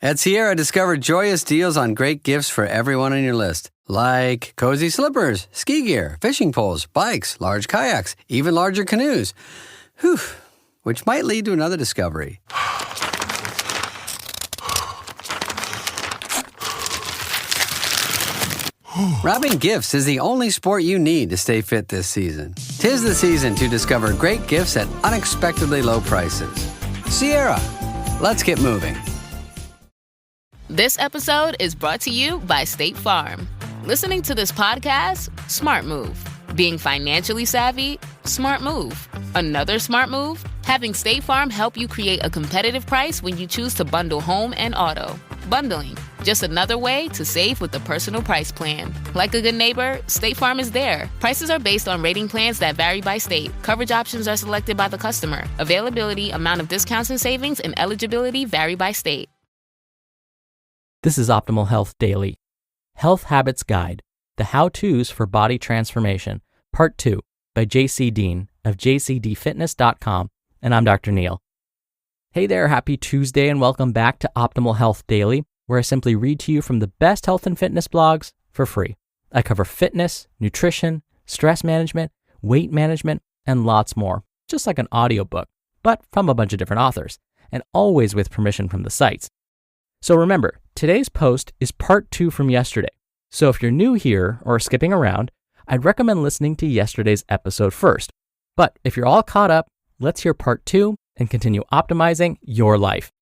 At Sierra, discover joyous deals on great gifts for everyone on your list. Like cozy slippers, ski gear, fishing poles, bikes, large kayaks, even larger canoes. Whew, which might lead to another discovery. Wrapping gifts is the only sport you need to stay fit this season. 'Tis the season to discover great gifts at unexpectedly low prices. Sierra, let's get moving. This episode is brought to you by State Farm. Listening to this podcast? Smart move. Being financially savvy? Smart move. Another smart move? Having State Farm help you create a competitive price when you choose to bundle home and auto. Bundling, just another way to save with the personal price plan. Like a good neighbor, State Farm is there. Prices are based on rating plans that vary by state. Coverage options are selected by the customer. Availability, amount of discounts and savings, and eligibility vary by state. This is Optimal Health Daily. Health Habits Guide, the How-Tos for Body Transformation, Part 2 by Deen of JCDfitness.com, and I'm Dr. Neil. Hey there, happy Tuesday, and welcome back to Optimal Health Daily, where I simply read to you from the best health and fitness blogs for free. I cover fitness, nutrition, stress management, weight management, and lots more, just like an audiobook, but from a bunch of different authors, and always with permission from the sites. So remember, today's post is part 2 from yesterday. So if you're new here or skipping around, I'd recommend listening to yesterday's episode first. But if you're all caught up, let's hear part 2 and continue optimizing your life.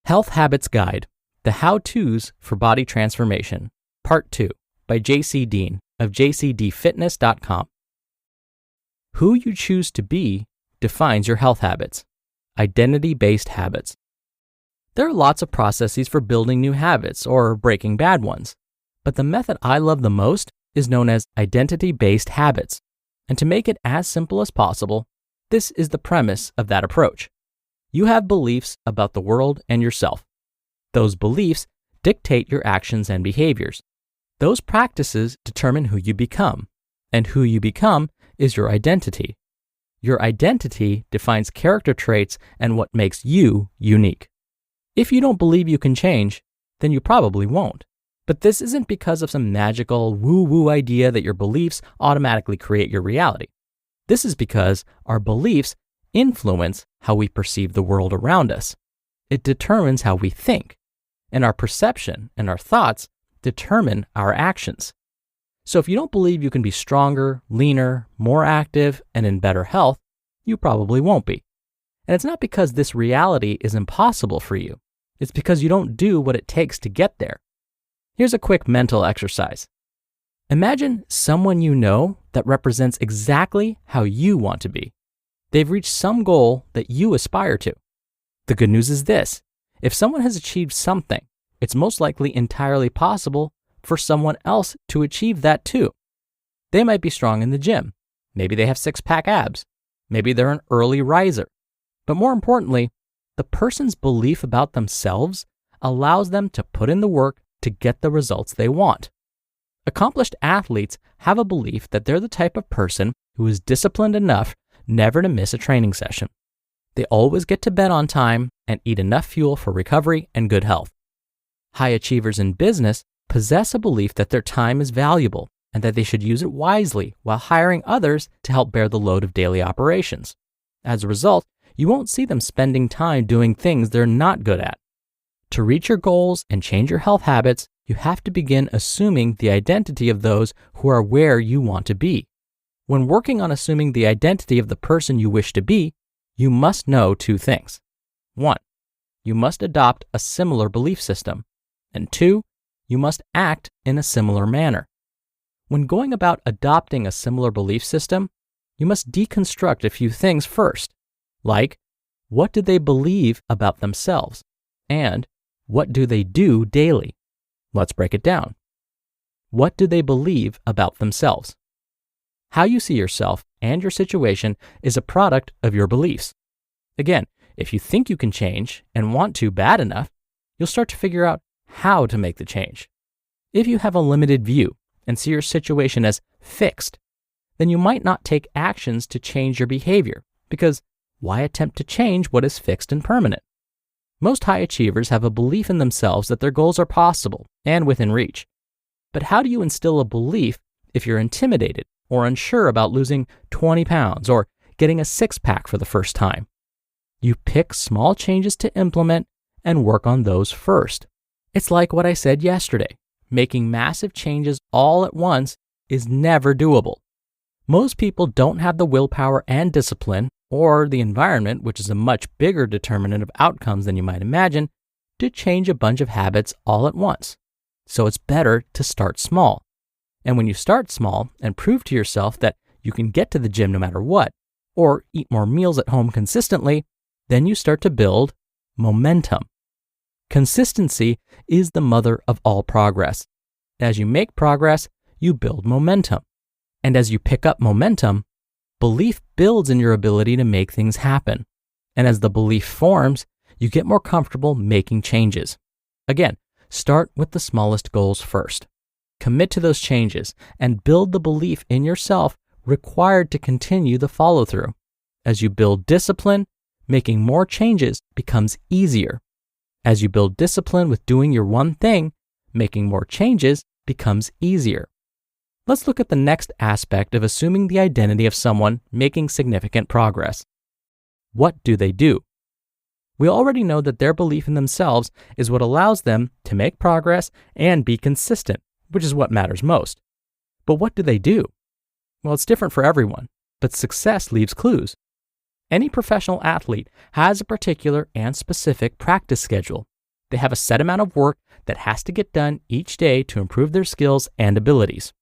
Health Habits Guide, the How-Tos for Body Transformation, Part 2 by Deen of JCDfitness.com. Who you choose to be defines your health habits. Identity-based habits. There are lots of processes for building new habits or breaking bad ones, but the method I love the most is known as identity-based habits. And to make it as simple as possible, this is the premise of that approach. You have beliefs about the world and yourself. Those beliefs dictate your actions and behaviors. Those practices determine who you become, and who you become is your identity. Your identity defines character traits and what makes you unique. If you don't believe you can change, then you probably won't. But this isn't because of some magical woo-woo idea that your beliefs automatically create your reality. This is because our beliefs influence how we perceive the world around us. It determines how we think, and our perception and our thoughts determine our actions. So if you don't believe you can be stronger, leaner, more active, and in better health, you probably won't be. And it's not because this reality is impossible for you. It's because you don't do what it takes to get there. Here's a quick mental exercise. Imagine someone you know that represents exactly how you want to be. They've reached some goal that you aspire to. The good news is this: if someone has achieved something, it's most likely entirely possible for someone else to achieve that too. They might be strong in the gym. Maybe they have six-pack abs. Maybe they're an early riser. But more importantly, the person's belief about themselves allows them to put in the work to get the results they want. Accomplished athletes have a belief that they're the type of person who is disciplined enough never to miss a training session. They always get to bed on time and eat enough fuel for recovery and good health. High achievers in business possess a belief that their time is valuable and that they should use it wisely while hiring others to help bear the load of daily operations. As a result, you won't see them spending time doing things they're not good at. To reach your goals and change your health habits, you have to begin assuming the identity of those who are where you want to be. When working on assuming the identity of the person you wish to be, you must know 2 things. 1, you must adopt a similar belief system. And 2, you must act in a similar manner. When going about adopting a similar belief system, you must deconstruct a few things first, like what do they believe about themselves, and what do they do daily? Let's break it down. What do they believe about themselves? How you see yourself and your situation is a product of your beliefs. Again, if you think you can change and want to bad enough, you'll start to figure out how to make the change. If you have a limited view and see your situation as fixed, then you might not take actions to change your behavior because Why attempt to change what is fixed and permanent? Most high achievers have a belief in themselves that their goals are possible and within reach. But how do you instill a belief if you're intimidated or unsure about losing 20 pounds or getting a six-pack for the first time? You pick small changes to implement and work on those first. It's like what I said yesterday. Making massive changes all at once is never doable. Most people don't have the willpower and discipline, or the environment, which is a much bigger determinant of outcomes than you might imagine, to change a bunch of habits all at once. So it's better to start small. And when you start small and prove to yourself that you can get to the gym no matter what, or eat more meals at home consistently, then you start to build momentum. Consistency is the mother of all progress. As you make progress, you build momentum. And as you pick up momentum, belief builds in your ability to make things happen. And as the belief forms, you get more comfortable making changes. Again, start with the smallest goals first. Commit to those changes and build the belief in yourself required to continue the follow-through. As you build discipline, making more changes becomes easier. As you build discipline with doing your one thing, making more changes becomes easier. Let's look at the next aspect of assuming the identity of someone making significant progress. What do they do? We already know that their belief in themselves is what allows them to make progress and be consistent, which is what matters most. But what do they do? Well, it's different for everyone, but success leaves clues. Any professional athlete has a particular and specific practice schedule. They have a set amount of work that has to get done each day to improve their skills and abilities.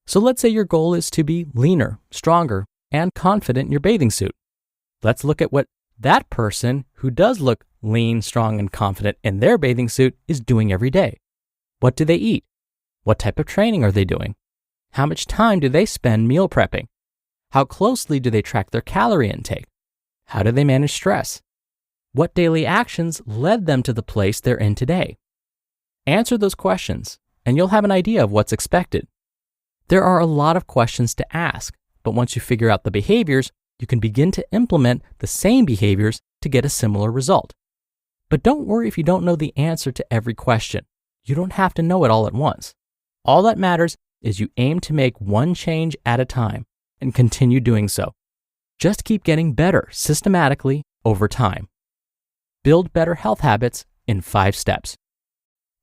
So let's say your goal is to be leaner, stronger, and confident in your bathing suit. Let's look at what that person who does look lean, strong, and confident in their bathing suit is doing every day. What do they eat? What type of training are they doing? How much time do they spend meal prepping? How closely do they track their calorie intake? How do they manage stress? What daily actions led them to the place they're in today? Answer those questions, and you'll have an idea of what's expected. There are a lot of questions to ask, but once you figure out the behaviors, you can begin to implement the same behaviors to get a similar result. But don't worry if you don't know the answer to every question. You don't have to know it all at once. All that matters is you aim to make one change at a time and continue doing so. Just keep getting better systematically over time. Build better health habits in 5 steps.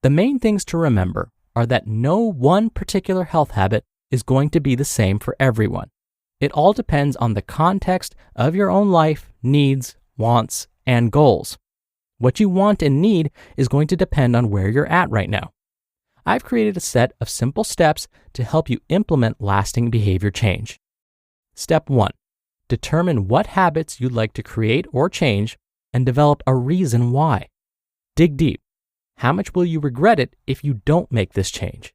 The main things to remember are that no one particular health habit is going to be the same for everyone. It all depends on the context of your own life, needs, wants, and goals. What you want and need is going to depend on where you're at right now. I've created a set of simple steps to help you implement lasting behavior change. Step 1. Determine what habits you'd like to create or change and develop a reason why. Dig deep. How much will you regret it if you don't make this change?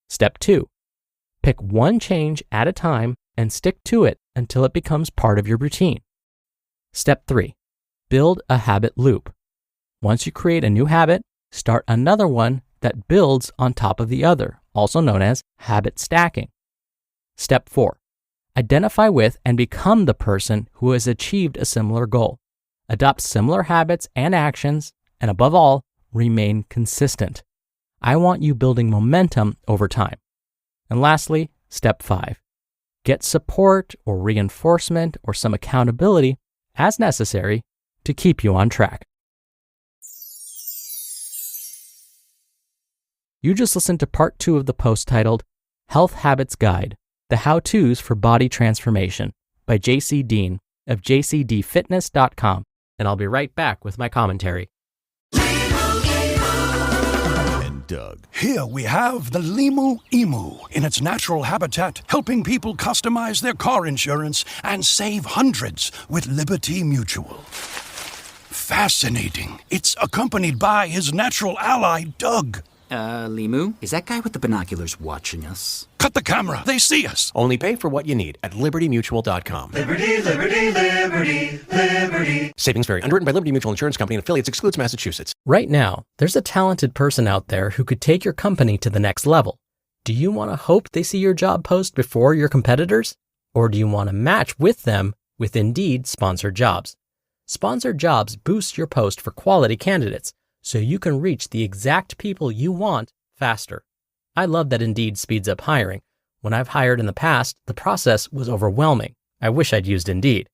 Step 2. Pick one change at a time and stick to it until it becomes part of your routine. Step 3. Build a habit loop. Once you create a new habit, start another one that builds on top of the other, also known as habit stacking. Step 4. Identify with and become the person who has achieved a similar goal. Adopt similar habits and actions, and above all, remain consistent. I want you building momentum over time. And lastly, step 5. Get support or reinforcement or some accountability as necessary to keep you on track. You just listened to part 2 of the post titled Health Habits Guide, the How-Tos for Body Transformation by Deen of JCDfitness.com. And I'll be right back with my commentary. Doug. Here we have the Limu Emu in its natural habitat, helping people customize their car insurance and save hundreds with Liberty Mutual. Fascinating. It's accompanied by his natural ally, Doug. Limu, is that guy with the binoculars watching us? Cut the camera. They see us. Only pay for what you need at libertymutual.com. Liberty, liberty, liberty, liberty. Savings vary. Underwritten by Liberty Mutual Insurance Company and affiliates. Excludes Massachusetts. Right now, there's a talented person out there who could take your company to the next level. Do you want to hope they see your job post before your competitors? Or do you want to match with them with Indeed Sponsored Jobs. Sponsored Jobs boosts your post for quality candidates so you can reach the exact people you want faster. I love that Indeed speeds up hiring. When I've hired in the past, the process was overwhelming. I wish I'd used Indeed.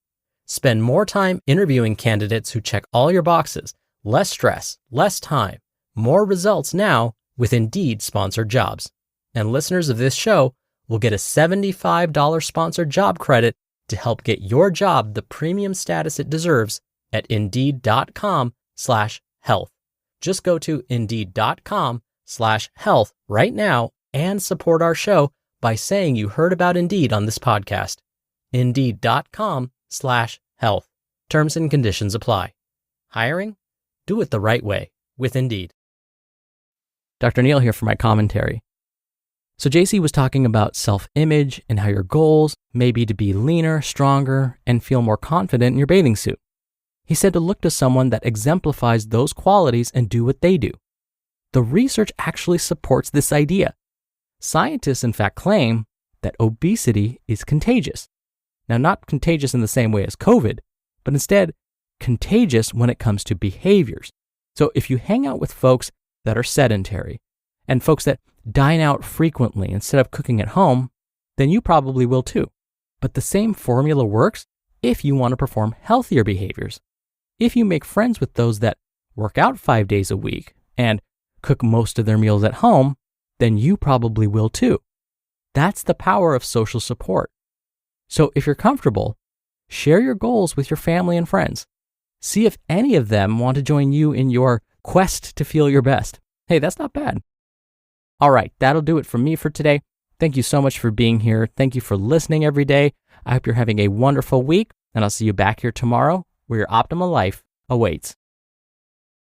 Spend more time interviewing candidates who check all your boxes. Less stress, less time, more results now with Indeed Sponsored Jobs. And listeners of this show will get a $75 sponsored job credit to help get your job the premium status it deserves at Indeed.com/health. Just go to Indeed.com/health right now and support our show by saying you heard about Indeed on this podcast. Indeed.com/health. Terms and conditions apply. Hiring? Do it the right way with Indeed. Dr. Neil here for my commentary. So JC was talking about self-image and how your goals may be to be leaner, stronger, and feel more confident in your bathing suit. He said to look to someone that exemplifies those qualities and do what they do. The research actually supports this idea. Scientists, in fact, claim that obesity is contagious. Now, not contagious in the same way as COVID, but instead contagious when it comes to behaviors. So if you hang out with folks that are sedentary and folks that dine out frequently instead of cooking at home, then you probably will too. But the same formula works if you want to perform healthier behaviors. If you make friends with those that work out 5 days a week and cook most of their meals at home, then you probably will too. That's the power of social support. So if you're comfortable, share your goals with your family and friends. See if any of them want to join you in your quest to feel your best. Hey, that's not bad. All right, that'll do it from me for today. Thank you so much for being here. Thank you for listening every day. I hope you're having a wonderful week, and I'll see you back here tomorrow where your optimal life awaits.